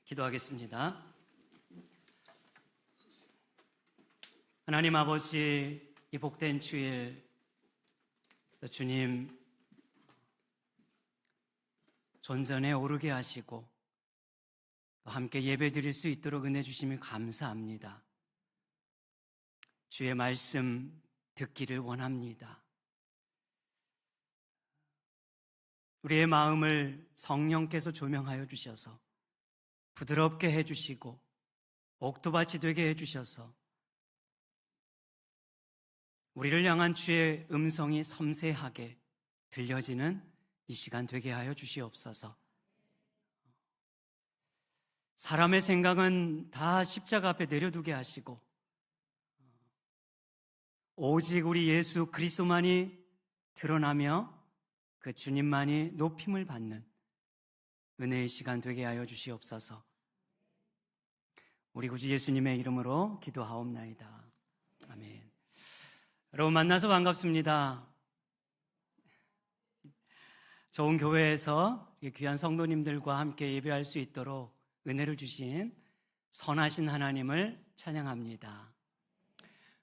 기도하겠습니다. 하나님 아버지, 이 복된 주일 주님 존전에 오르게 하시고 또 함께 예배드릴 수 있도록 은혜 주심이 감사합니다. 주의 말씀 듣기를 원합니다. 우리의 마음을 성령께서 조명하여 주셔서 부드럽게 해주시고 옥토밭이 되게 해주셔서 우리를 향한 주의 음성이 섬세하게 들려지는 이 시간 되게 하여 주시옵소서. 사람의 생각은 다 십자가 앞에 내려두게 하시고 오직 우리 예수 그리스도만이 드러나며 그 주님만이 높임을 받는 은혜의 시간 되게 하여 주시옵소서. 우리 구주 예수님의 이름으로 기도하옵나이다. 아멘. 여러분 만나서 반갑습니다. 좋은 교회에서 귀한 성도님들과 함께 예배할 수 있도록 은혜를 주신 선하신 하나님을 찬양합니다.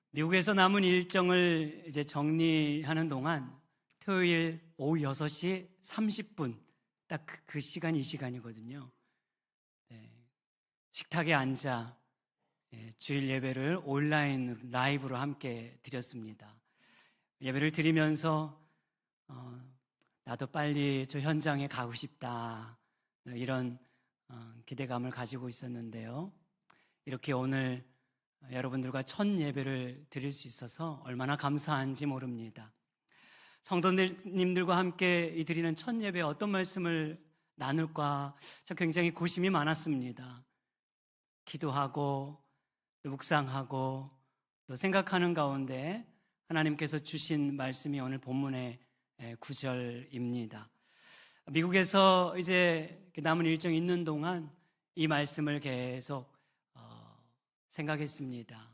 미국에서 남은 일정을 이제 정리하는 동안 토요일 오후 6시 30분 딱 그 시간이 이 시간이거든요. 식탁에 앉아 주일 예배를 온라인 라이브로 함께 드렸습니다. 예배를 드리면서 나도 빨리 저 현장에 가고 싶다 이런 기대감을 가지고 있었는데요. 이렇게 오늘 여러분들과 첫 예배를 드릴 수 있어서 얼마나 감사한지 모릅니다. 성도님들과 함께 드리는 첫 예배에 어떤 말씀을 나눌까 저 굉장히 고심이 많았습니다. 기도하고 또 묵상하고 또 생각하는 가운데 하나님께서 주신 말씀이 오늘 본문의 9절입니다. 미국에서 이제 남은 일정이 있는 동안 이 말씀을 계속 생각했습니다.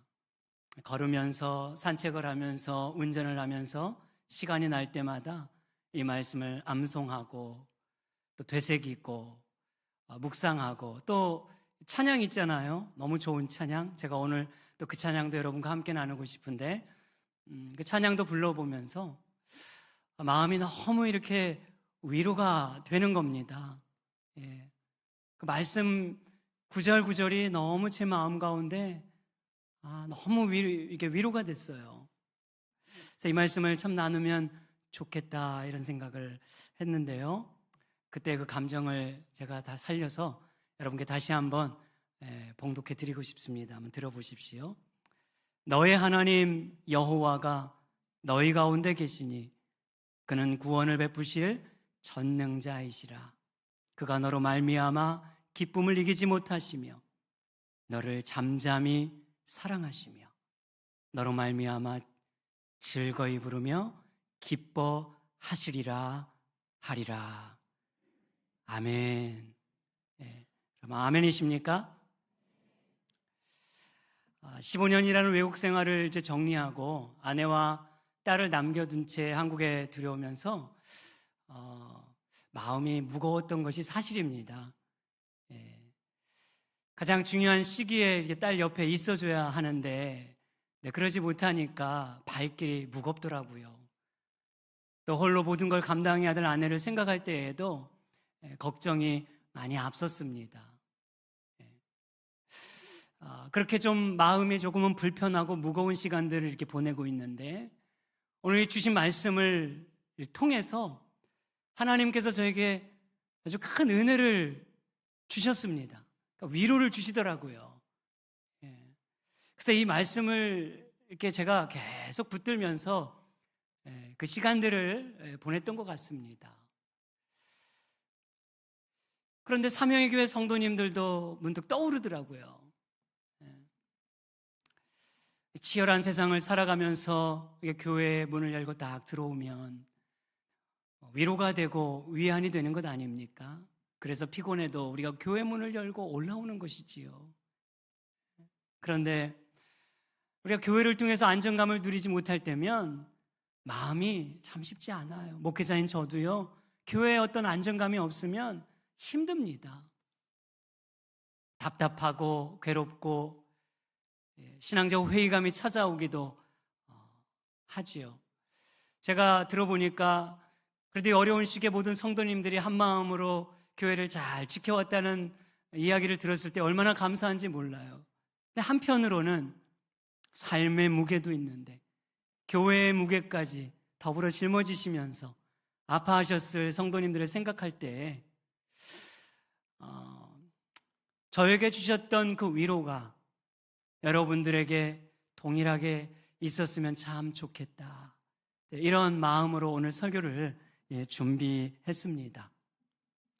걸으면서 산책을 하면서 운전을 하면서 시간이 날 때마다 이 말씀을 암송하고 또 되새기고 묵상하고 또 찬양 있잖아요. 너무 좋은 찬양. 제가 오늘 또 그 찬양도 여러분과 함께 나누고 싶은데 그 찬양도 불러보면서 마음이 너무 이렇게 위로가 되는 겁니다. 그 말씀 구절구절이 너무 제 마음 가운데 너무 이게 위로가 됐어요. 그래서 이 말씀을 참 나누면 좋겠다 이런 생각을 했는데요. 그때 그 감정을 제가 다 살려서 여러분께 다시 한번 봉독해 드리고 싶습니다. 한번 들어보십시오. 너의 하나님 여호와가 너희 가운데 계시니 그는 구원을 베푸실 전능자이시라. 그가 너로 말미암아 기쁨을 이기지 못하시며 너를 잠잠히 사랑하시며 너로 말미암아 즐거이 부르며 기뻐하시리라 하리라. 아멘. 그럼 아멘이십니까? 15년이라는 외국 생활을 이제 정리하고 아내와 딸을 남겨둔 채 한국에 들어오면서 마음이 무거웠던 것이 사실입니다. 가장 중요한 시기에 이렇게 딸 옆에 있어줘야 하는데 그러지 못하니까 발길이 무겁더라고요. 또 홀로 모든 걸 감당해야 될 아내를 생각할 때에도 걱정이 많이 앞섰습니다. 그렇게 좀 마음이 조금은 불편하고 무거운 시간들을 이렇게 보내고 있는데 오늘 주신 말씀을 통해서 하나님께서 저에게 아주 큰 은혜를 주셨습니다. 그러니까 위로를 주시더라고요. 그래서 이 말씀을 이렇게 제가 계속 붙들면서 그 시간들을 보냈던 것 같습니다. 그런데 삼형의 교회 성도님들도 문득 떠오르더라고요. 치열한 세상을 살아가면서 교회의 문을 열고 딱 들어오면 위로가 되고 위안이 되는 것 아닙니까? 그래서 피곤해도 우리가 교회 문을 열고 올라오는 것이지요. 그런데 우리가 교회를 통해서 안정감을 누리지 못할 때면 마음이 참 쉽지 않아요. 목회자인 저도요, 교회에 어떤 안정감이 없으면 힘듭니다. 답답하고 괴롭고 신앙적 회의감이 찾아오기도 하지요. 제가 들어보니까 그래도 이 어려운 시기에 모든 성도님들이 한마음으로 교회를 잘 지켜왔다는 이야기를 들었을 때 얼마나 감사한지 몰라요. 근데 한편으로는 삶의 무게도 있는데 교회의 무게까지 더불어 짊어지시면서 아파하셨을 성도님들을 생각할 때 저에게 주셨던 그 위로가 여러분들에게 동일하게 있었으면 참 좋겠다. 이런 마음으로 오늘 설교를 준비했습니다.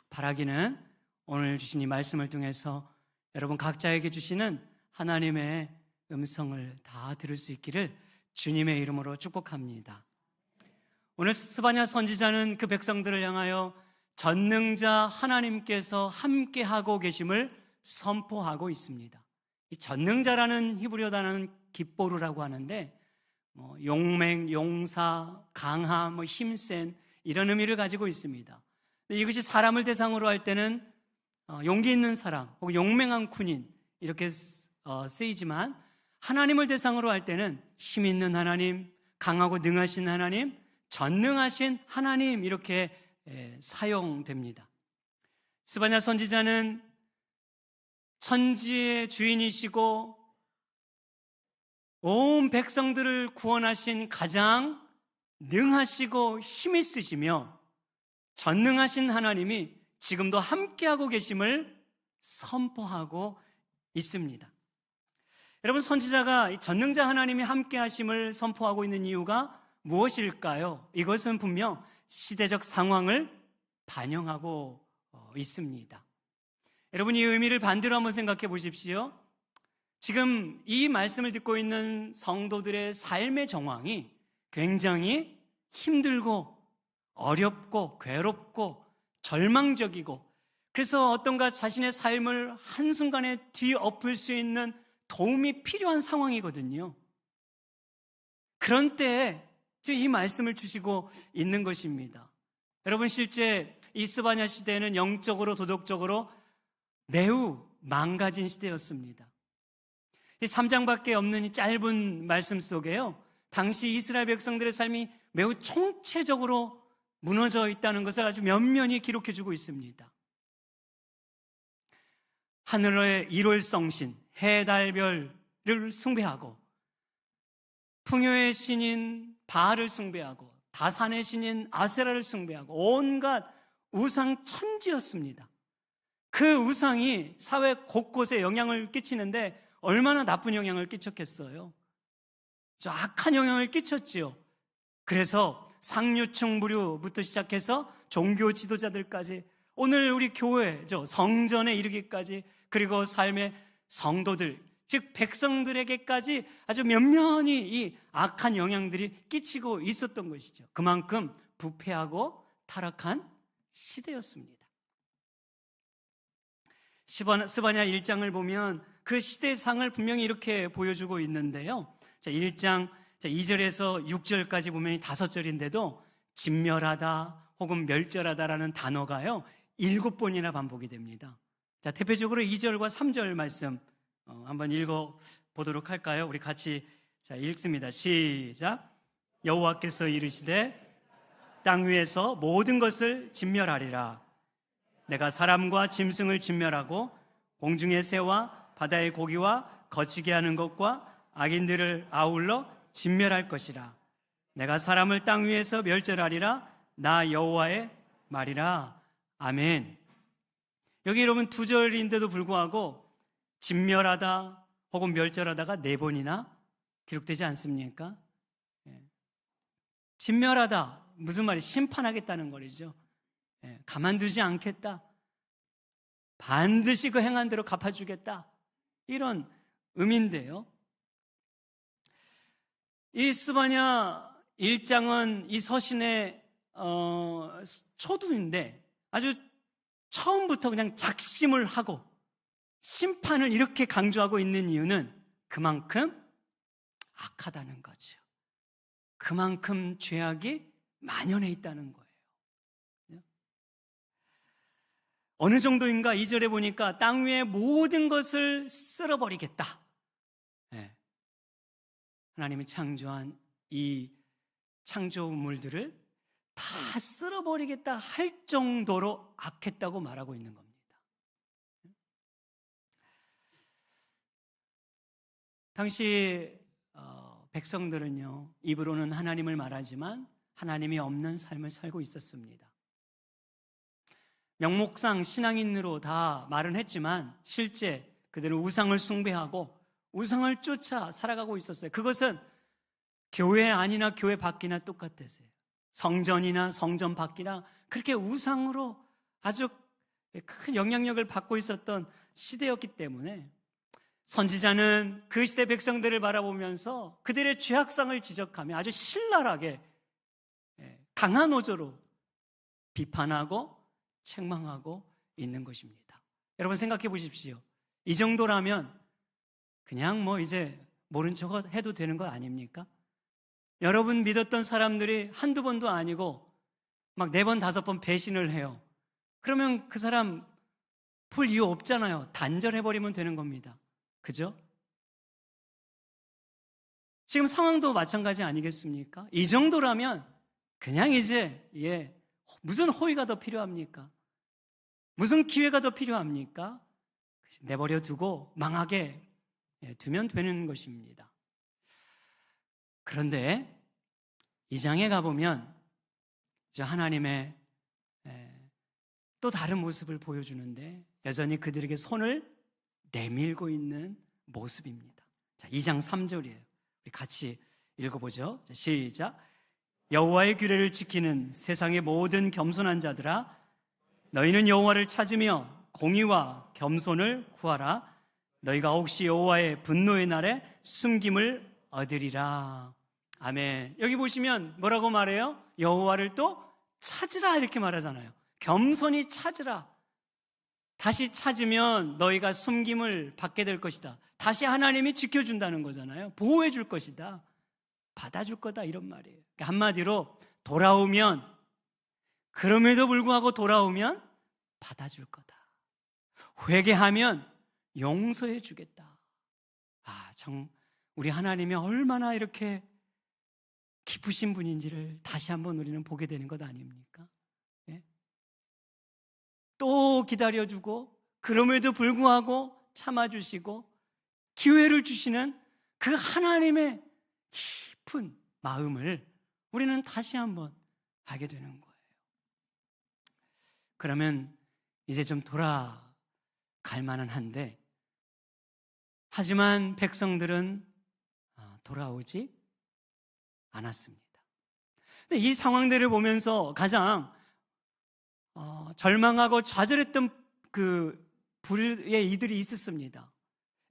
바라기는 오늘 주신 이 말씀을 통해서 여러분 각자에게 주시는 하나님의 음성을 다 들을 수 있기를 주님의 이름으로 축복합니다. 오늘 스바냐 선지자는 그 백성들을 향하여 전능자 하나님께서 함께하고 계심을 선포하고 있습니다. 이 전능자라는 히브리어 단어는 깃보르라고 하는데 용맹, 용사, 강함, 힘센 이런 의미를 가지고 있습니다. 이것이 사람을 대상으로 할 때는 용기 있는 사람 혹은 용맹한 군인 이렇게 쓰이지만 하나님을 대상으로 할 때는 힘 있는 하나님, 강하고 능하신 하나님, 전능하신 하나님 이렇게 사용됩니다. 스바냐 선지자는 천지의 주인이시고 온 백성들을 구원하신 가장 능하시고 힘 있으시며 전능하신 하나님이 지금도 함께하고 계심을 선포하고 있습니다. 여러분, 선지자가 전능자 하나님이 함께하심을 선포하고 있는 이유가 무엇일까요? 이것은 분명 시대적 상황을 반영하고 있습니다. 여러분, 이 의미를 반대로 한번 생각해 보십시오. 지금 이 말씀을 듣고 있는 성도들의 삶의 정황이 굉장히 힘들고 어렵고 괴롭고 절망적이고 그래서 어떤가 자신의 삶을 한순간에 뒤엎을 수 있는 도움이 필요한 상황이거든요. 그런 때에 지금 이 말씀을 주시고 있는 것입니다. 여러분, 실제 이 스바냐 시대는 영적으로 도덕적으로 매우 망가진 시대였습니다. 이 3장밖에 없는 이 짧은 말씀 속에요, 당시 이스라엘 백성들의 삶이 매우 총체적으로 무너져 있다는 것을 아주 면면히 기록해주고 있습니다. 하늘의 일월성신 해, 달, 별을 숭배하고 풍요의 신인 바알을 숭배하고 다산의 신인 아세라를 숭배하고 온갖 우상 천지였습니다. 그 우상이 사회 곳곳에 영향을 끼치는데 얼마나 나쁜 영향을 끼쳤겠어요? 저 악한 영향을 끼쳤지요. 그래서 상류층 부류부터 시작해서 종교 지도자들까지 오늘 우리 교회죠, 성전에 이르기까지, 그리고 삶의 성도들, 즉 백성들에게까지 아주 면면히 이 악한 영향들이 끼치고 있었던 것이죠. 그만큼 부패하고 타락한 시대였습니다. 스바냐 1장을 보면 그 시대상을 분명히 이렇게 보여주고 있는데요. 1장 2절에서 6절까지 보면 5절인데도 진멸하다 혹은 멸절하다라는 단어가요 7번이나 반복이 됩니다. 자, 대표적으로 2절과 3절 말씀 한번 읽어보도록 할까요? 우리 같이 읽습니다. 시작. 여호와께서 이르시되 땅 위에서 모든 것을 진멸하리라. 내가 사람과 짐승을 진멸하고 공중의 새와 바다의 고기와 거치게 하는 것과 악인들을 아울러 진멸할 것이라. 내가 사람을 땅 위에서 멸절하리라. 나 여호와의 말이라. 아멘. 여기 여러분 2절인데도 불구하고 진멸하다 혹은 멸절하다가 4번이나 기록되지 않습니까? 진멸하다 무슨 말이 심판하겠다는 거죠. 가만두지 않겠다. 반드시 그 행한 대로 갚아주겠다. 이런 의미인데요. 이 스바냐 1장은 이 서신의 초두인데 아주 처음부터 그냥 작심을 하고 심판을 이렇게 강조하고 있는 이유는 그만큼 악하다는 거죠. 그만큼 죄악이 만연해 있다는 거예요. 어느 정도인가 2절에 보니까 땅 위의 모든 것을 쓸어버리겠다. 네. 하나님이 창조한 이 창조물들을 다 쓸어버리겠다 할 정도로 악했다고 말하고 있는 겁니다. 당시 백성들은요, 입으로는 하나님을 말하지만 하나님이 없는 삶을 살고 있었습니다. 명목상 신앙인으로 다 말은 했지만 실제 그들은 우상을 숭배하고 우상을 쫓아 살아가고 있었어요. 그것은 교회 안이나 교회 밖이나 똑같았어요. 성전이나 성전 밖이나 그렇게 우상으로 아주 큰 영향력을 받고 있었던 시대였기 때문에 선지자는 그 시대 백성들을 바라보면서 그들의 죄악상을 지적하며 아주 신랄하게 강한 어조로 비판하고 책망하고 있는 것입니다. 여러분 생각해 보십시오. 이 정도라면 그냥 이제 모른 척 해도 되는 거 아닙니까? 여러분 믿었던 사람들이 한두 번도 아니고 막 4번, 5번 배신을 해요. 그러면 그 사람 볼 이유 없잖아요. 단절해버리면 되는 겁니다. 그죠? 지금 상황도 마찬가지 아니겠습니까? 이 정도라면 그냥 이제 무슨 호의가 더 필요합니까? 무슨 기회가 더 필요합니까? 내버려 두고 망하게 두면 되는 것입니다. 그런데 이 장에 가보면 하나님의 또 다른 모습을 보여주는데 여전히 그들에게 손을 내밀고 있는 모습입니다. 자, 2장 3절이에요. 우리 같이 읽어보죠. 자, 시작. 여호와의 규례를 지키는 세상의 모든 겸손한 자들아, 너희는 여호와를 찾으며 공의와 겸손을 구하라. 너희가 혹시 여호와의 분노의 날에 숨김을 얻으리라. 아멘. 여기 보시면 뭐라고 말해요? 여호와를 또 찾으라 이렇게 말하잖아요. 겸손히 찾으라. 다시 찾으면 너희가 숨김을 받게 될 것이다. 다시 하나님이 지켜준다는 거잖아요. 보호해 줄 것이다. 받아줄 거다 이런 말이에요. 그러니까 한마디로 돌아오면, 그럼에도 불구하고 돌아오면 받아줄 거다. 회개하면 용서해 주겠다. 참 우리 하나님이 얼마나 이렇게 깊으신 분인지를 다시 한번 우리는 보게 되는 것 아닙니까? 예? 또 기다려주고 그럼에도 불구하고 참아주시고 기회를 주시는 그 하나님의 깊은 마음을 우리는 다시 한번 알게 되는 거예요. 그러면 이제 좀 돌아갈 만은 한데, 하지만 백성들은 돌아오지 않았습니다. 근데 이 상황들을 보면서 가장 절망하고 좌절했던 그 불의 이들이 있었습니다.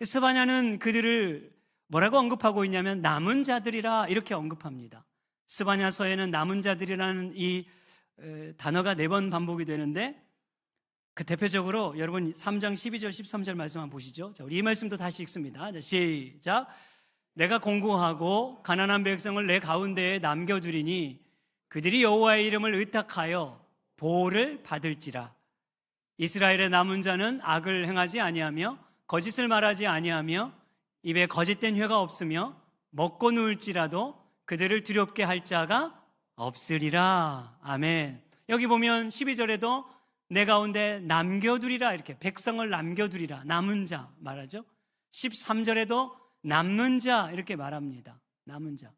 스바냐는 그들을 뭐라고 언급하고 있냐면 남은 자들이라 이렇게 언급합니다. 스바냐서에는 남은 자들이라는 이 단어가 4번 반복이 되는데, 그 대표적으로 여러분 3장 12절 13절 말씀 한번 보시죠. 자, 우리 이 말씀도 다시 읽습니다. 자, 시작. 내가 공고하고 가난한 백성을 내 가운데에 남겨두리니 그들이 여호와의 이름을 의탁하여 보호를 받을지라. 이스라엘의 남은 자는 악을 행하지 아니하며 거짓을 말하지 아니하며 입에 거짓된 회가 없으며 먹고 누울지라도 그들을 두렵게 할 자가 없으리라. 아멘. 여기 보면 12절에도 내 가운데 남겨두리라, 이렇게 백성을 남겨두리라, 남은 자 말하죠. 13절에도 남는 자 이렇게 말합니다. 남은 자.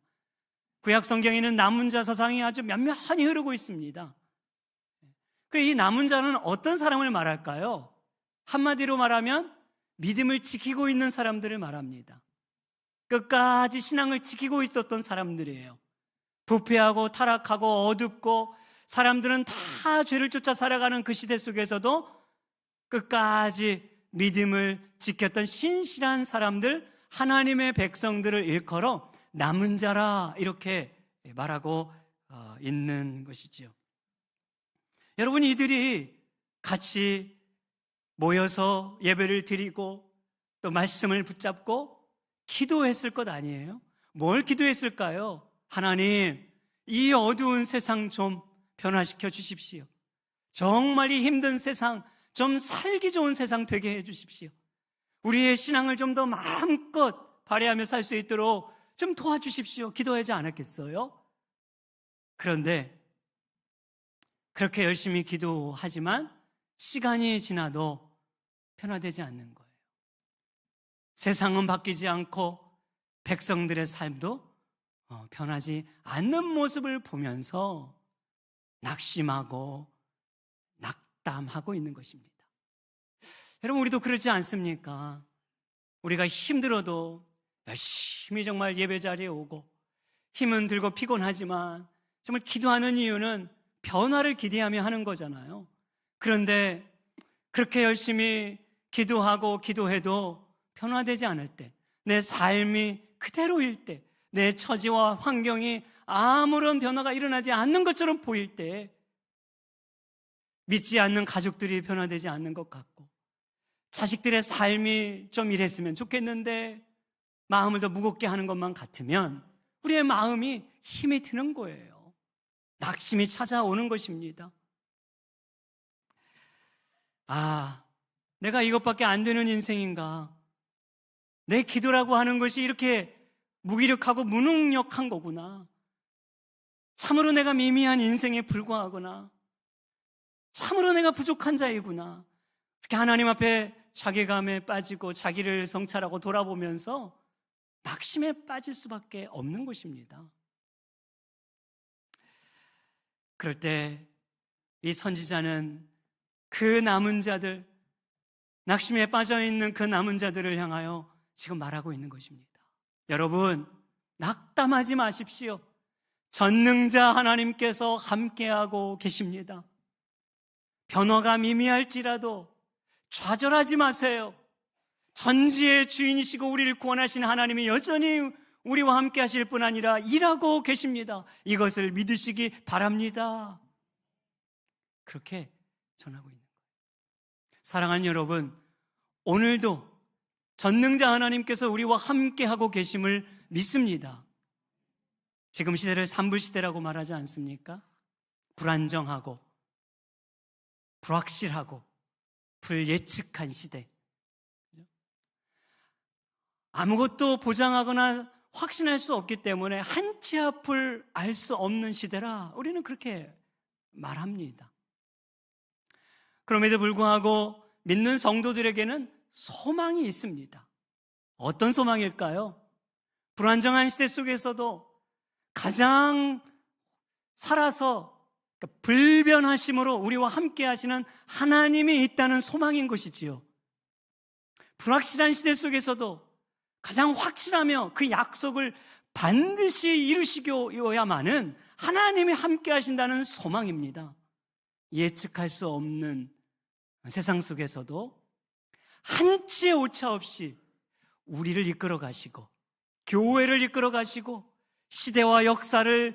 구약 성경에는 남은 자 서상이 아주 면면히 흐르고 있습니다. 이 남은 자는 어떤 사람을 말할까요? 한마디로 말하면 믿음을 지키고 있는 사람들을 말합니다. 끝까지 신앙을 지키고 있었던 사람들이에요. 부패하고 타락하고 어둡고 사람들은 다 죄를 쫓아 살아가는 그 시대 속에서도 끝까지 믿음을 지켰던 신실한 사람들, 하나님의 백성들을 일컬어 남은 자라 이렇게 말하고 있는 것이죠. 여러분, 이들이 같이 모여서 예배를 드리고 또 말씀을 붙잡고 기도했을 것 아니에요? 뭘 기도했을까요? 하나님, 이 어두운 세상 좀 변화시켜 주십시오. 정말 이 힘든 세상 좀 살기 좋은 세상 되게 해 주십시오. 우리의 신앙을 좀 더 마음껏 발휘하며 살 수 있도록 좀 도와주십시오. 기도하지 않았겠어요? 그런데 그렇게 열심히 기도하지만 시간이 지나도 변화되지 않는 거예요. 세상은 바뀌지 않고 백성들의 삶도 변하지 않는 모습을 보면서 낙심하고 낙담하고 있는 것입니다. 여러분, 우리도 그렇지 않습니까? 우리가 힘들어도 열심히 정말 예배 자리에 오고 힘은 들고 피곤하지만 정말 기도하는 이유는 변화를 기대하며 하는 거잖아요. 그런데 그렇게 열심히 기도하고 기도해도 변화되지 않을 때, 내 삶이 그대로일 때, 내 처지와 환경이 아무런 변화가 일어나지 않는 것처럼 보일 때, 믿지 않는 가족들이 변화되지 않는 것 같고, 자식들의 삶이 좀 이랬으면 좋겠는데 마음을 더 무겁게 하는 것만 같으면 우리의 마음이 힘이 드는 거예요. 낙심이 찾아오는 것입니다. 내가 이것밖에 안 되는 인생인가? 내 기도라고 하는 것이 이렇게 무기력하고 무능력한 거구나. 참으로 내가 미미한 인생에 불과하구나. 참으로 내가 부족한 자이구나. 이렇게 하나님 앞에 자괴감에 빠지고 자기를 성찰하고 돌아보면서 낙심에 빠질 수밖에 없는 것입니다. 그럴 때 이 선지자는 그 남은 자들, 낙심에 빠져있는 그 남은 자들을 향하여 지금 말하고 있는 것입니다. 여러분, 낙담하지 마십시오. 전능자 하나님께서 함께하고 계십니다. 변화가 미미할지라도 좌절하지 마세요. 전지의 주인이시고 우리를 구원하신 하나님이 여전히 우리와 함께 하실 뿐 아니라 일하고 계십니다. 이것을 믿으시기 바랍니다. 그렇게 전하고 있는 거예요. 사랑하는 여러분, 오늘도 전능자 하나님께서 우리와 함께 하고 계심을 믿습니다. 지금 시대를 산불시대라고 말하지 않습니까? 불안정하고 불확실하고 불예측한 시대. 아무것도 보장하거나 확신할 수 없기 때문에 한치 앞을 알 수 없는 시대라 우리는 그렇게 말합니다. 그럼에도 불구하고 믿는 성도들에게는 소망이 있습니다. 어떤 소망일까요? 불안정한 시대 속에서도 가장 살아서 불변하심으로 우리와 함께 하시는 하나님이 있다는 소망인 것이지요. 불확실한 시대 속에서도 가장 확실하며 그 약속을 반드시 이루시고야만은 하나님이 함께 하신다는 소망입니다. 예측할 수 없는 세상 속에서도 한치의 오차 없이 우리를 이끌어 가시고 교회를 이끌어 가시고 시대와 역사를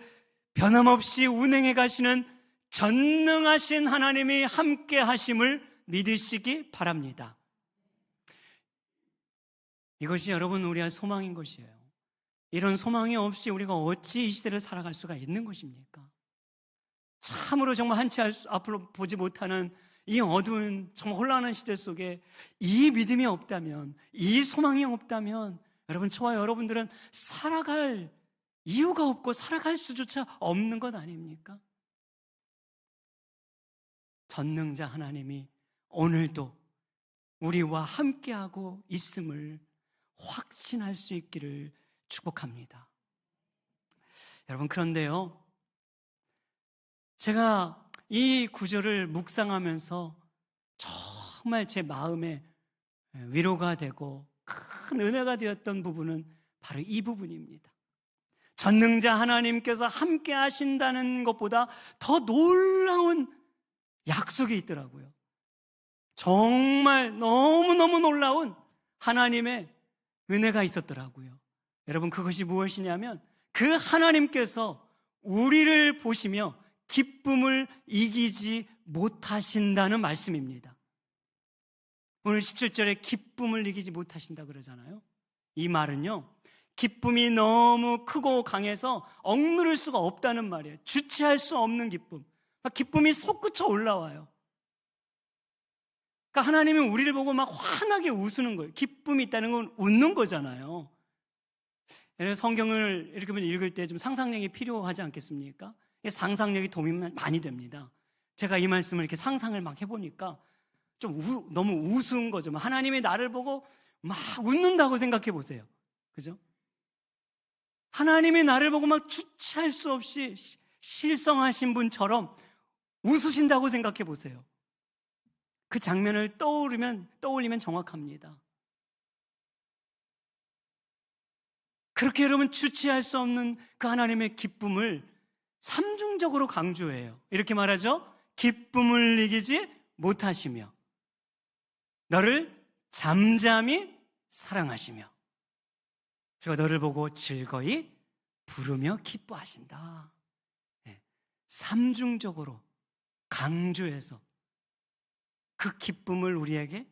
변함없이 운행해 가시는 전능하신 하나님이 함께 하심을 믿으시기 바랍니다. 이것이 여러분 우리의 소망인 것이에요. 이런 소망이 없이 우리가 어찌 이 시대를 살아갈 수가 있는 것입니까? 참으로 정말 한치 앞으로 보지 못하는 이 어두운 정말 혼란한 시대 속에 이 믿음이 없다면, 이 소망이 없다면 여러분, 저와 여러분들은 살아갈 이유가 없고 살아갈 수조차 없는 것 아닙니까? 전능자 하나님이 오늘도 우리와 함께하고 있음을 확신할 수 있기를 축복합니다. 여러분, 그런데요, 제가 이 구절을 묵상하면서 정말 제 마음에 위로가 되고 큰 은혜가 되었던 부분은 바로 이 부분입니다. 전능자 하나님께서 함께 하신다는 것보다 더 놀라운 약속이 있더라고요. 정말 너무너무 놀라운 하나님의 은혜가 있었더라고요. 여러분, 그것이 무엇이냐면 그 하나님께서 우리를 보시며 기쁨을 이기지 못하신다는 말씀입니다. 오늘 17절에 기쁨을 이기지 못하신다 그러잖아요. 이 말은요, 기쁨이 너무 크고 강해서 억누를 수가 없다는 말이에요. 주체할 수 없는 기쁨. 기쁨이 솟구쳐 올라와요. 그러니까 하나님은 우리를 보고 막 환하게 웃으는 거예요. 기쁨이 있다는 건 웃는 거잖아요. 성경을 이렇게 읽을 때 좀 상상력이 필요하지 않겠습니까? 상상력이 도움이 많이 됩니다. 제가 이 말씀을 이렇게 상상을 막 해보니까 좀 너무 우스운 거죠. 하나님이 나를 보고 막 웃는다고 생각해 보세요. 그죠? 하나님이 나를 보고 막 주체할 수 없이 실성하신 분처럼 웃으신다고 생각해 보세요. 그 장면을 떠올리면 정확합니다. 그렇게 여러분 주체할 수 없는 그 하나님의 기쁨을 삼중적으로 강조해요. 이렇게 말하죠. 기쁨을 이기지 못하시며 너를 잠잠히 사랑하시며 그리고 너를 보고 즐거이 부르며 기뻐하신다. 삼중적으로 강조해서 그 기쁨을 우리에게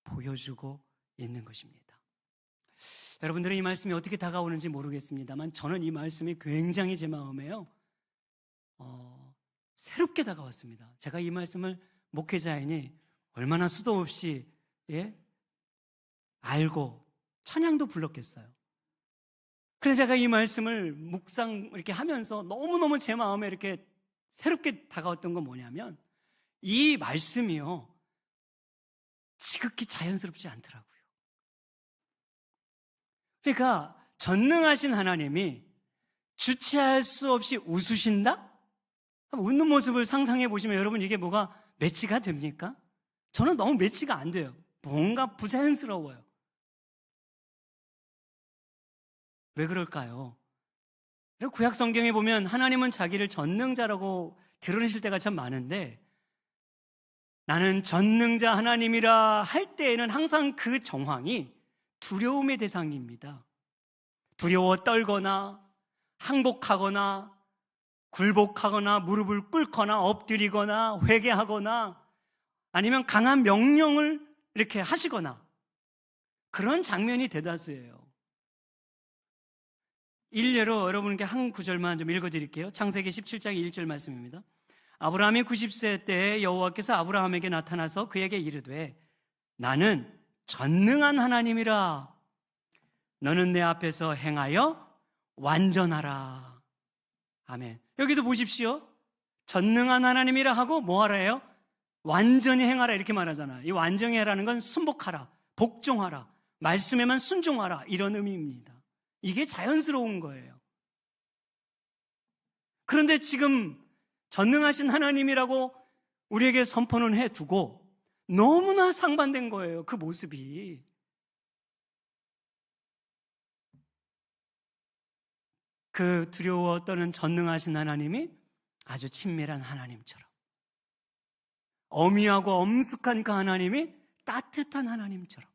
보여주고 있는 것입니다. 여러분들은 이 말씀이 어떻게 다가오는지 모르겠습니다만 저는 이 말씀이 굉장히 제 마음에요 새롭게 다가왔습니다. 제가 이 말씀을 목회자이니 얼마나 수도 없이 알고 찬양도 불렀겠어요. 그래서 제가 이 말씀을 묵상 이렇게 하면서 너무너무 제 마음에 이렇게 새롭게 다가왔던 건 뭐냐면 이 말씀이요 지극히 자연스럽지 않더라고요. 그러니까 전능하신 하나님이 주체할 수 없이 웃으신다? 웃는 모습을 상상해 보시면 여러분 이게 뭐가 매치가 됩니까? 저는 너무 매치가 안 돼요. 뭔가 부자연스러워요. 왜 그럴까요? 구약 성경에 보면 하나님은 자기를 전능자라고 드러내실 때가 참 많은데 나는 전능자 하나님이라 할 때에는 항상 그 정황이 두려움의 대상입니다. 두려워 떨거나 항복하거나 굴복하거나 무릎을 꿇거나 엎드리거나 회개하거나 아니면 강한 명령을 이렇게 하시거나 그런 장면이 대다수예요. 일례로 여러분께 한 구절만 좀 읽어드릴게요. 창세기 17장 1절 말씀입니다. 아브라함이 90세 때에 여호와께서 아브라함에게 나타나서 그에게 이르되 나는 전능한 하나님이라 너는 내 앞에서 행하여 완전하라. 아멘. 여기도 보십시오. 전능한 하나님이라 하고 뭐 하라예요? 완전히 행하라 이렇게 말하잖아요. 이 완전히 하라는 건 순복하라, 복종하라, 말씀에만 순종하라 이런 의미입니다. 이게 자연스러운 거예요. 그런데 지금 전능하신 하나님이라고 우리에게 선포는 해두고 너무나 상반된 거예요. 그 모습이. 그 두려워 떠는 전능하신 하나님이 아주 친밀한 하나님처럼 어미하고 엄숙한 그 하나님이 따뜻한 하나님처럼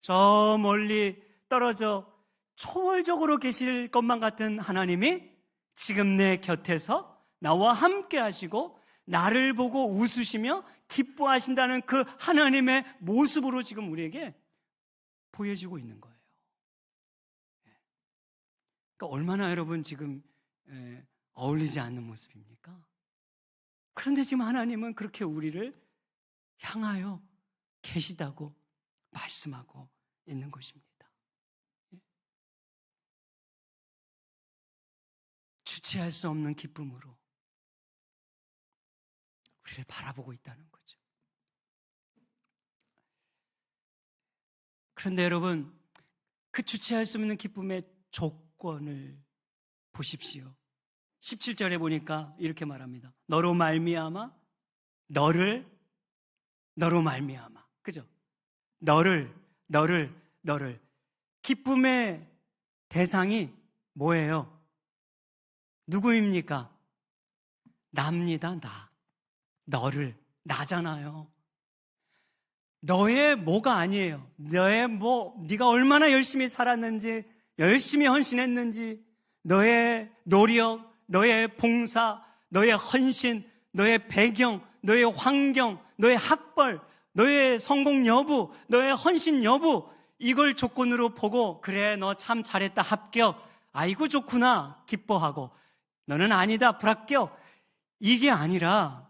저 멀리 떨어져 초월적으로 계실 것만 같은 하나님이 지금 내 곁에서 나와 함께 하시고 나를 보고 웃으시며 기뻐하신다는 그 하나님의 모습으로 지금 우리에게 보여지고 있는 거예요. 그러니까 얼마나 여러분 지금 어울리지 않는 모습입니까? 그런데 지금 하나님은 그렇게 우리를 향하여 계시다고 말씀하고 있는 것입니다. 주체할 수 없는 기쁨으로 우리를 바라보고 있다는 거죠. 그런데 여러분, 그 주체할 수 없는 기쁨의 조건을 보십시오. 17절에 보니까 이렇게 말합니다. 너로 말미암아 너로 말미암아. 그죠? 너를 기쁨의 대상이 뭐예요? 누구입니까? 나입니다. 나. 나잖아요. 너의 뭐가 아니에요. 네가 얼마나 열심히 살았는지, 열심히 헌신했는지, 너의 노력, 너의 봉사, 너의 헌신, 너의 배경, 너의 환경, 너의 학벌, 너의 성공 여부, 너의 헌신 여부, 이걸 조건으로 보고 그래 너 참 잘했다 합격, 아이고 좋구나 기뻐하고, 너는 아니다 불합격, 이게 아니라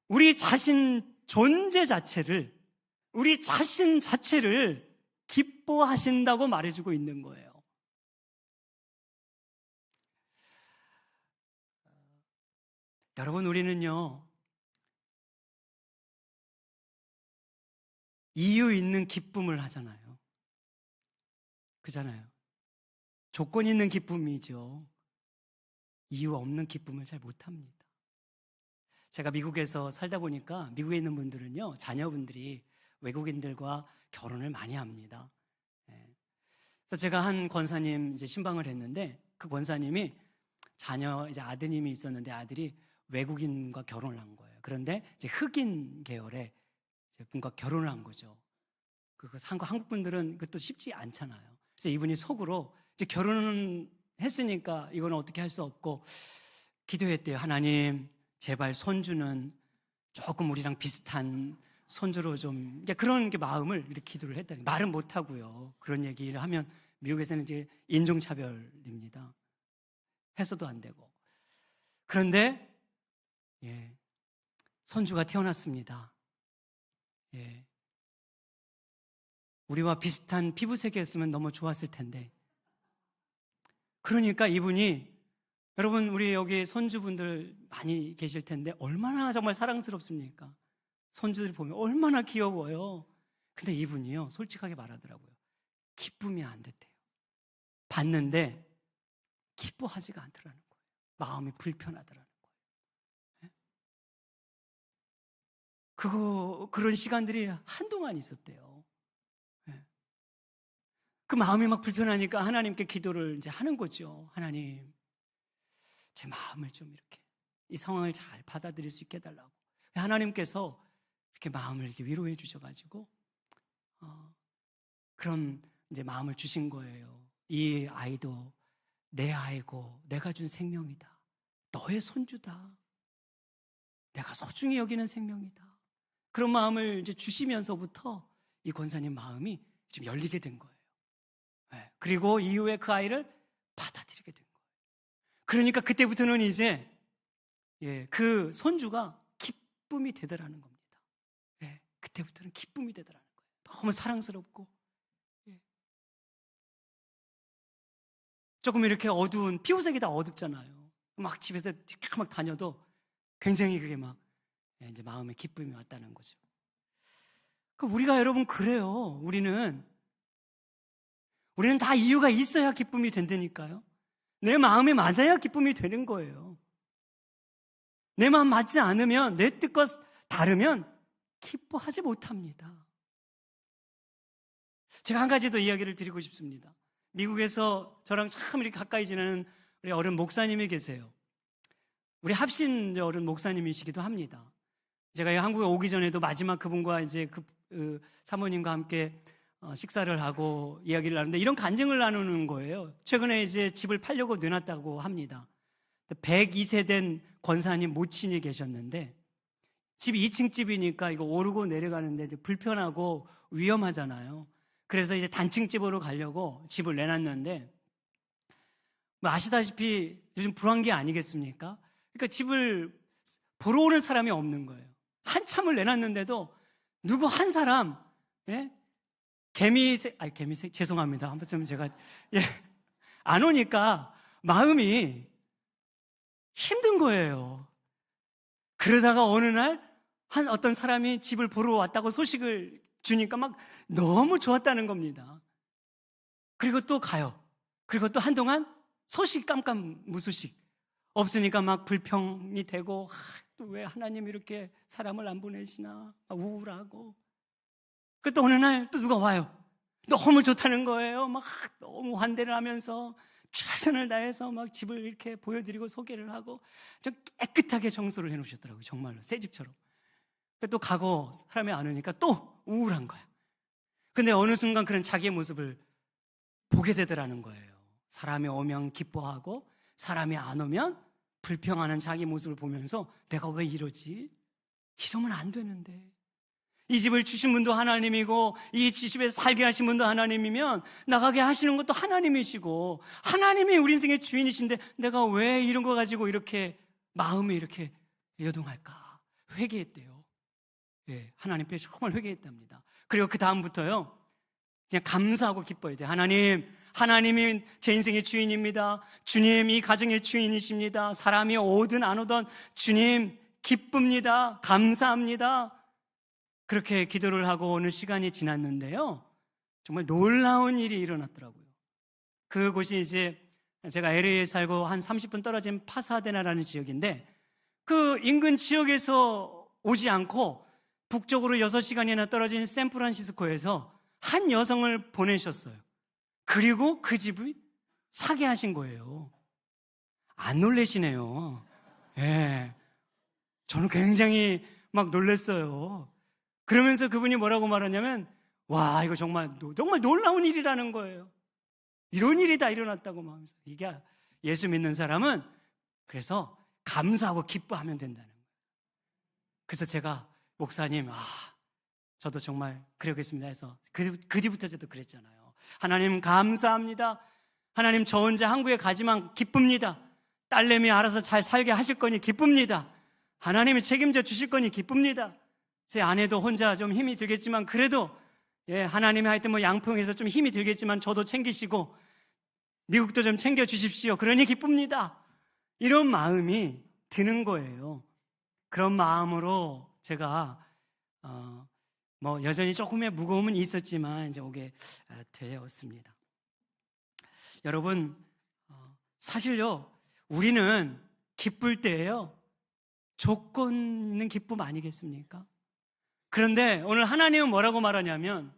우리 자신 존재 자체를, 우리 자신 자체를 기뻐하신다고 말해주고 있는 거예요. 여러분, 우리는요, 이유 있는 기쁨을 하잖아요. 그잖아요. 조건 있는 기쁨이죠. 이유 없는 기쁨을 잘 못합니다. 제가 미국에서 살다 보니까 미국에 있는 분들은요, 자녀분들이 외국인들과 결혼을 많이 합니다. 그래서 제가 한 권사님 이제 신방을 했는데, 그 권사님이 자녀, 이제 아드님이 있었는데 아들이 외국인과 결혼을 한 거예요. 그런데 이제 흑인 계열의 분과 결혼을 한 거죠. 그리고 한국 분들은 그것도 쉽지 않잖아요. 그래서 이분이 속으로 이제 결혼은 했으니까 이건 어떻게 할 수 없고 기도했대요. 하나님, 제발 손주는 조금 우리랑 비슷한 손주로 좀, 그런 마음을 이렇게 기도를 했다. 말은 못 하고요. 그런 얘기를 하면 미국에서는 이제 인종차별입니다. 해서도 안 되고. 그런데 손주가 태어났습니다. 우리와 비슷한 피부색이었으면 너무 좋았을 텐데. 그러니까 이분이, 여러분, 우리 여기 손주분들 많이 계실 텐데 얼마나 정말 사랑스럽습니까? 손주들 보면 얼마나 귀여워요. 근데 이분이요, 솔직하게 말하더라고요. 기쁨이 안 됐대요. 봤는데 기뻐하지가 않더라는 거예요. 마음이 불편하더라는 거예요. 그런 시간들이 한동안 있었대요. 그 마음이 막 불편하니까 하나님께 기도를 이제 하는 거죠. 하나님, 제 마음을 좀 이렇게, 이 상황을 잘 받아들일 수 있게 해달라고. 하나님께서 이렇게 마음을 이렇게 위로해 주셔가지고, 그런 이제 마음을 주신 거예요. 이 아이도 내 아이고 내가 준 생명이다. 너의 손주다. 내가 소중히 여기는 생명이다. 그런 마음을 이제 주시면서부터 이 권사님 마음이 좀 열리게 된 거예요. 그리고 이후에 그 아이를 받아들이게 된 거예요. 그러니까 그때부터는 이제 그 손주가 기쁨이 되더라는 겁니다. 그때부터는 기쁨이 되더라는 거예요. 너무 사랑스럽고, 조금 이렇게 어두운, 피부색이 다 어둡잖아요. 막 집에서 막 다녀도 굉장히 그게 막 이제 마음에 기쁨이 왔다는 거죠. 우리가 여러분 그래요. 우리는 다 이유가 있어야 기쁨이 된다니까요. 내 마음에 맞아야 기쁨이 되는 거예요. 내 마음 맞지 않으면, 내 뜻과 다르면 기뻐하지 못합니다. 제가 한 가지 더 이야기를 드리고 싶습니다. 미국에서 저랑 참 이렇게 가까이 지내는 우리 어른 목사님이 계세요. 우리 합신 어른 목사님이시기도 합니다. 제가 한국에 오기 전에도 마지막 그분과 이제 그 사모님과 함께 식사를 하고 이야기를 나누는데 이런 간증을 나누는 거예요. 최근에 이제 집을 팔려고 내놨다고 합니다. 102세 된 권사님 모친이 계셨는데, 집이 2층 집이니까 이거 오르고 내려가는데 이제 불편하고 위험하잖아요. 그래서 이제 단층 집으로 가려고 집을 내놨는데, 뭐 아시다시피 요즘 불황기 아니겠습니까? 그러니까 집을 보러 오는 사람이 없는 거예요. 한참을 내놨는데도 누구 한 사람, 개미색, 죄송합니다. 한번 제가, 안 오니까 마음이 힘든 거예요. 그러다가 어느 날 어떤 사람이 집을 보러 왔다고 소식을 주니까 막 너무 좋았다는 겁니다. 그리고 또 가요. 그리고 또 한동안 소식 깜깜무소식 없으니까 막 불평이 되고, 또 왜 하나님 이렇게 사람을 안 보내시나 우울하고. 또 어느 날 또 누가 와요. 너무 좋다는 거예요. 막 너무 환대를 하면서 최선을 다해서 막 집을 이렇게 보여드리고 소개를 하고 좀 깨끗하게 청소를 해놓으셨더라고요. 정말로 새 집처럼. 또 가고 사람이 안 오니까 또 우울한 거야. 근데 어느 순간 그런 자기의 모습을 보게 되더라는 거예요. 사람이 오면 기뻐하고 사람이 안 오면 불평하는 자기 모습을 보면서 내가 왜 이러지? 이러면 안 되는데. 이 집을 주신 분도 하나님이고 이 집에 살게 하신 분도 하나님이면 나가게 하시는 것도 하나님이시고 하나님이 우리 인생의 주인이신데 내가 왜 이런 거 가지고 이렇게 마음이 이렇게 여동할까? 회개했대요. 하나님께 정말 회개했답니다. 그리고 그 다음부터요, 그냥 감사하고 기뻐야 돼요. 하나님이 제 인생의 주인입니다. 주님 이 가정의 주인이십니다. 사람이 오든 안 오든 주님 기쁩니다. 감사합니다. 그렇게 기도를 하고 어느 시간이 지났는데요, 정말 놀라운 일이 일어났더라고요. 그곳이 이제 제가 LA에 살고 한 30분 떨어진 파사데나라는 지역인데, 그 인근 지역에서 오지 않고 북쪽으로 6시간이나 떨어진 샌프란시스코에서 한 여성을 보내셨어요. 그리고 그 집을 사게 하신 거예요. 안 놀라시네요. 저는 굉장히 막 놀랐어요. 그러면서 그분이 뭐라고 말하냐면, 와, 이거 정말 놀라운 일이라는 거예요. 이런 일이 다 일어났다고 말하면서, 이게 예수 믿는 사람은 그래서 감사하고 기뻐하면 된다는 거예요. 그래서 제가 목사님, 저도 정말 그러겠습니다 해서 그 뒤부터 저도 그랬잖아요. 하나님 감사합니다. 하나님 저 혼자 한국에 가지만 기쁩니다. 딸내미 알아서 잘 살게 하실 거니 기쁩니다. 하나님이 책임져 주실 거니 기쁩니다. 제 아내도 혼자 좀 힘이 들겠지만 그래도 하나님이 하여튼 뭐 양평에서 좀 힘이 들겠지만 저도 챙기시고 미국도 좀 챙겨 주십시오. 그러니 기쁩니다. 이런 마음이 드는 거예요. 그런 마음으로 제가 여전히 조금의 무거움은 있었지만 이제 오게 되었습니다. 여러분, 사실요, 우리는 기쁠 때에요, 조건 있는 기쁨 아니겠습니까? 그런데 오늘 하나님은 뭐라고 말하냐면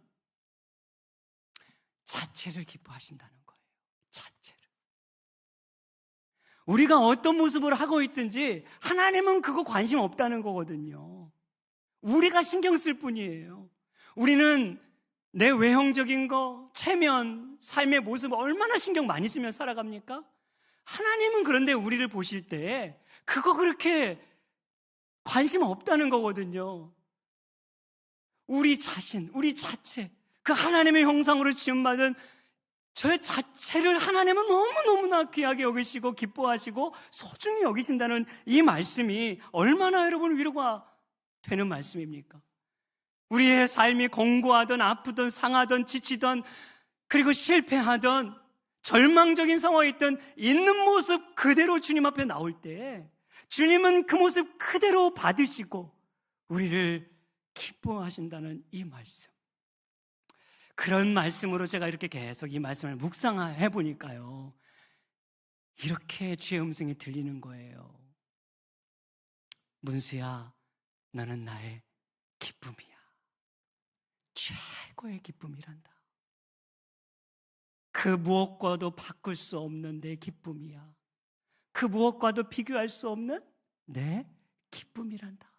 자체를 기뻐하신다는 거예요. 자체를. 우리가 어떤 모습을 하고 있든지 하나님은 그거 관심 없다는 거거든요. 우리가 신경 쓸 뿐이에요. 우리는 내 외형적인 거, 체면, 삶의 모습 얼마나 신경 많이 쓰며 살아갑니까? 하나님은 그런데 우리를 보실 때 그거 그렇게 관심 없다는 거거든요. 우리 자신, 우리 자체, 그 하나님의 형상으로 지음받은 저 자체를 하나님은 너무너무나 귀하게 여기시고 기뻐하시고 소중히 여기신다는 이 말씀이 얼마나 여러분 위로가 되는 말씀입니까? 우리의 삶이 공고하든 아프든 상하든 지치든 그리고 실패하든 절망적인 상황에 있든 있는 모습 그대로 주님 앞에 나올 때 주님은 그 모습 그대로 받으시고 우리를 기뻐하신다는 이 말씀, 그런 말씀으로 제가 이렇게 계속 이 말씀을 묵상해 보니까요, 이렇게 주의 음성이 들리는 거예요. 문수야, 너는 나의 기쁨이야. 최고의 기쁨이란다. 그 무엇과도 바꿀 수 없는 내 기쁨이야. 그 무엇과도 비교할 수 없는 내 기쁨이란다.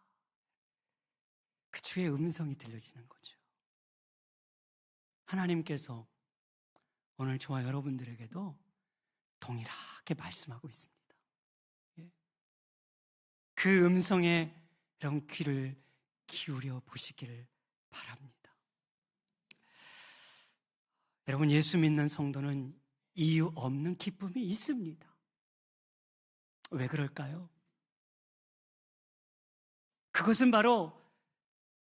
그 주의 음성이 들려지는 거죠. 하나님께서 오늘 저와 여러분들에게도 동일하게 말씀하고 있습니다. 그 음성에 여러분 귀를 기울여 보시기를 바랍니다. 여러분, 예수 믿는 성도는 이유 없는 기쁨이 있습니다. 왜 그럴까요? 그것은 바로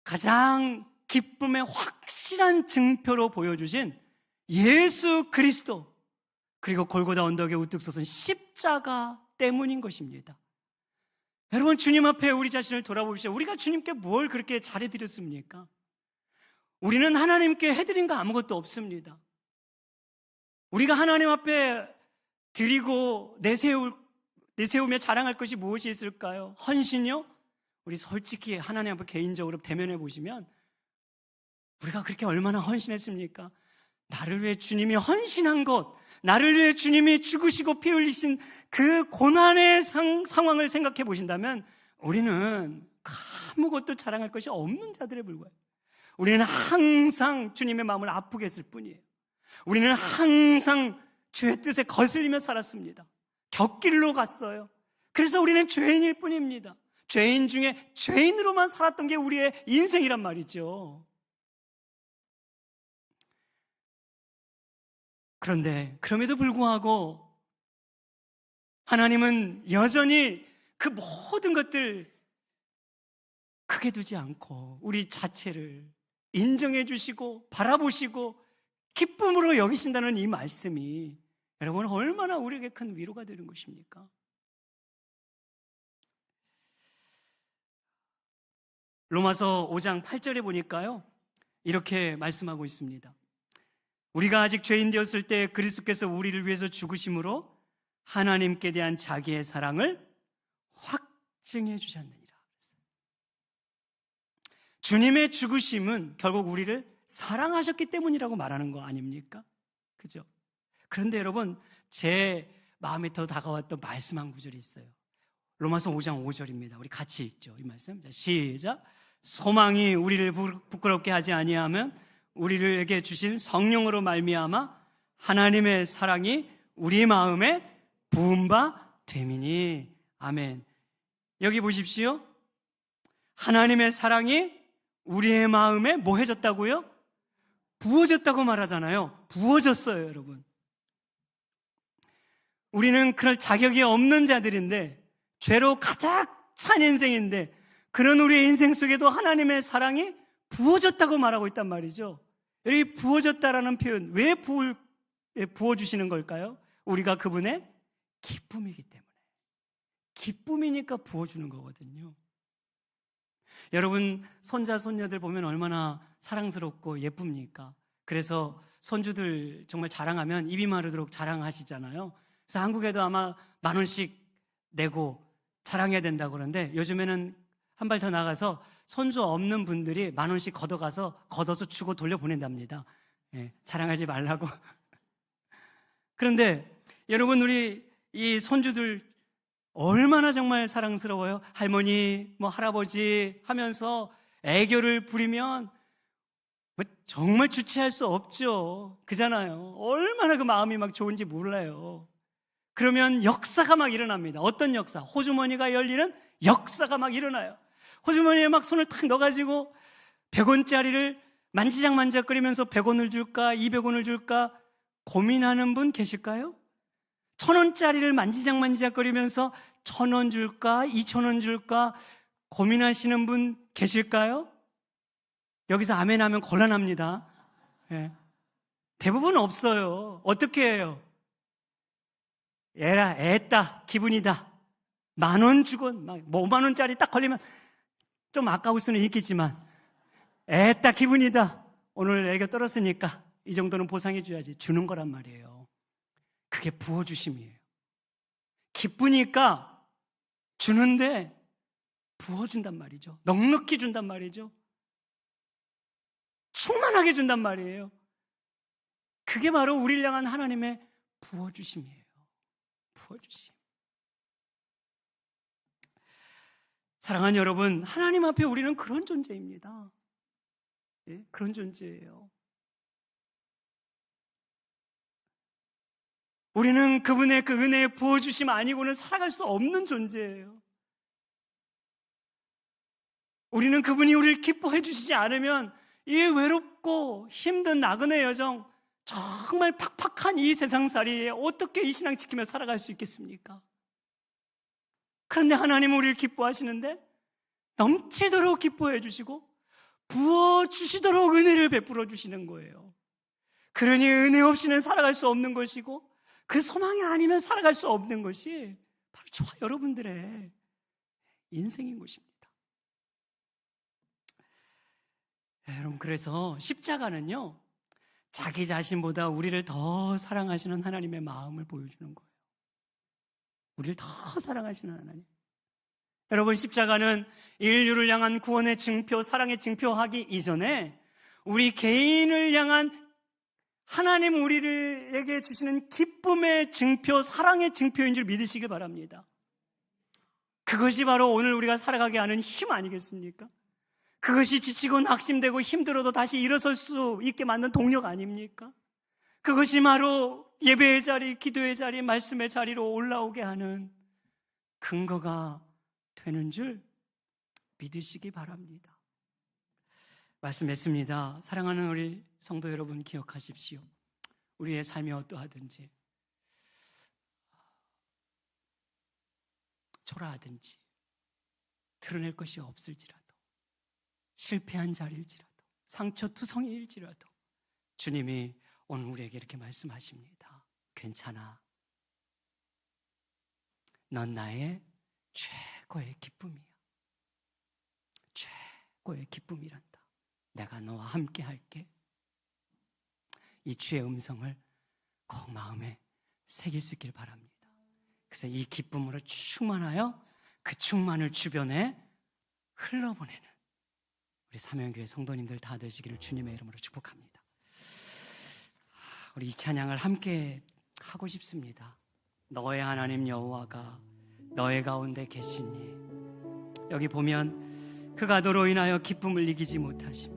가장 기쁨의 확실한 증표로 보여주신 예수 그리스도, 그리고 골고다 언덕에 우뚝 솟은 십자가 때문인 것입니다. 여러분, 주님 앞에 우리 자신을 돌아보십시오. 우리가 주님께 뭘 그렇게 잘해드렸습니까? 우리는 하나님께 해드린 거 아무것도 없습니다. 우리가 하나님 앞에 드리고 내세우며 자랑할 것이 무엇이 있을까요? 헌신이요? 우리 솔직히 하나님 앞에 개인적으로 대면해 보시면 우리가 그렇게 얼마나 헌신했습니까? 나를 위해 주님이 헌신한 것, 나를 위해 주님이 죽으시고 피 흘리신 그 고난의 상황을 생각해 보신다면 우리는 아무것도 자랑할 것이 없는 자들에 불과해요. 우리는 항상 주님의 마음을 아프게 했을 뿐이에요. 우리는 항상 주의 뜻에 거슬리며 살았습니다. 곁길로 갔어요. 그래서 우리는 죄인일 뿐입니다. 죄인 중에 죄인으로만 살았던 게 우리의 인생이란 말이죠. 그런데 그럼에도 불구하고 하나님은 여전히 그 모든 것들, 크게 두지 않고 우리 자체를 인정해 주시고 바라보시고 기쁨으로 여기신다는 이 말씀이 여러분 얼마나 우리에게 큰 위로가 되는 것입니까? 로마서 5장 8절에 보니까요, 이렇게 말씀하고 있습니다. 우리가 아직 죄인 되었을 때 그리스도께서 우리를 위해서 죽으심으로 하나님께 대한 자기의 사랑을 확증해 주셨느니라. 주님의 죽으심은 결국 우리를 사랑하셨기 때문이라고 말하는 거 아닙니까? 그죠? 그런데 여러분, 제 마음에 더 다가왔던 말씀 한 구절이 있어요. 로마서 5장 5절입니다. 우리 같이 읽죠. 이 말씀. 시작. 소망이 우리를 부끄럽게 하지 아니하면 우리에게 주신 성령으로 말미암아 하나님의 사랑이 우리 마음에 부은 바 됨이니. 아멘. 여기 보십시오. 하나님의 사랑이 우리의 마음에 뭐 해졌다고요? 부어졌다고 말하잖아요. 부어졌어요, 여러분. 우리는 그럴 자격이 없는 자들인데, 죄로 가득 찬 인생인데, 그런 우리의 인생 속에도 하나님의 사랑이 부어졌다고 말하고 있단 말이죠. 여기 부어졌다라는 표현, 왜 부어주시는 걸까요? 우리가 그분의 기쁨이기 때문에. 기쁨이니까 부어주는 거거든요. 여러분, 손자, 손녀들 보면 얼마나 사랑스럽고 예쁩니까? 그래서 손주들 정말 자랑하면 입이 마르도록 자랑하시잖아요. 그래서 한국에도 아마 10,000원씩 내고 자랑해야 된다고 그러는데, 요즘에는 한 발 더 나가서 손주 없는 분들이 10,000원씩 걷어서 주고 돌려보낸답니다. 예, 자랑하지 말라고. 그런데 여러분, 우리 이 손주들 얼마나 정말 사랑스러워요. 할머니, 할아버지 하면서 애교를 부리면 정말 주체할 수 없죠. 그잖아요. 얼마나 그 마음이 막 좋은지 몰라요. 그러면 역사가 막 일어납니다. 어떤 역사? 호주머니가 열리는 역사가 막 일어나요. 호주머니에 막 손을 탁 넣어가지고 100원짜리를 만지작만지작거리면서 100원을 줄까 200원을 줄까 고민하는 분 계실까요? 1,000원짜리를 만지작만지작거리면서 1,000원 줄까 2,000원 줄까 고민하시는 분 계실까요? 여기서 아멘 하면 곤란합니다. 예. 대부분 없어요. 어떻게 해요? 애라 애따 기분이다. 10,000원 주고 막 50,000원짜리 딱 걸리면 좀 아까울 수는 있겠지만 애따 기분이다. 오늘 애교 떨었으니까 이 정도는 보상해 줘야지. 주는 거란 말이에요. 그게 부어주심이에요. 기쁘니까 주는데 부어준단 말이죠. 넉넉히 준단 말이죠. 충만하게 준단 말이에요. 그게 바로 우리를 향한 하나님의 부어주심이에요. 부어주심. 사랑하는 여러분, 하나님 앞에 우리는 그런 존재입니다. 예, 그런 존재예요. 우리는 그분의 그 은혜의 부어주심 아니고는 살아갈 수 없는 존재예요. 우리는 그분이 우리를 기뻐해 주시지 않으면 이 외롭고 힘든 나그네 여정, 정말 팍팍한 이 세상살이에 어떻게 이 신앙 지키며 살아갈 수 있겠습니까? 그런데 하나님은 우리를 기뻐하시는데 넘치도록 기뻐해 주시고 부어주시도록 은혜를 베풀어 주시는 거예요. 그러니 은혜 없이는 살아갈 수 없는 것이고 그 소망이 아니면 살아갈 수 없는 것이 바로 저와 여러분들의 인생인 것입니다. 여러분, 그래서 십자가는요, 자기 자신보다 우리를 더 사랑하시는 하나님의 마음을 보여주는 거예요. 우리를 더 사랑하시는 하나님. 여러분, 십자가는 인류를 향한 구원의 증표, 사랑의 증표하기 이전에 우리 개인을 향한 하나님 우리에게 주시는 기쁨의 증표, 사랑의 증표인 줄 믿으시길 바랍니다. 그것이 바로 오늘 우리가 살아가게 하는 힘 아니겠습니까? 그것이 지치고 낙심되고 힘들어도 다시 일어설 수 있게 만든 동력 아닙니까? 그것이 바로 예배의 자리, 기도의 자리, 말씀의 자리로 올라오게 하는 근거가 되는 줄 믿으시기 바랍니다. 말씀했습니다. 사랑하는 우리 성도 여러분, 기억하십시오. 우리의 삶이 어떠하든지 초라하든지 드러낼 것이 없을지라도 실패한 자리일지라도 상처투성이일지라도 주님이 오늘 우리에게 이렇게 말씀하십니다. 괜찮아. 넌 나의 최고의 기쁨이야. 최고의 기쁨이란다. 내가 너와 함께 할게. 이 주의 음성을 꼭 마음에 새길 수 있길 바랍니다. 그래서 이 기쁨으로 충만하여 그 충만을 주변에 흘러보내는 우리 사명교회 성도님들 다 되시기를 주님의 이름으로 축복합니다. 우리 이 찬양을 함께 하고 싶습니다. 너의 하나님 여호와가 너의 가운데 계시니. 여기 보면 그가 너로 인하여 기쁨을 이기지 못하시며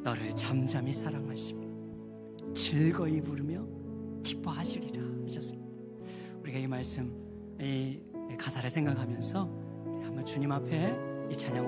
너를 잠잠히 사랑하시며 즐거이 부르며 기뻐하시리라 하셨습니다. 우리가 이 말씀, 이 가사를 생각하면서 우리 한번 주님 앞에 이 찬양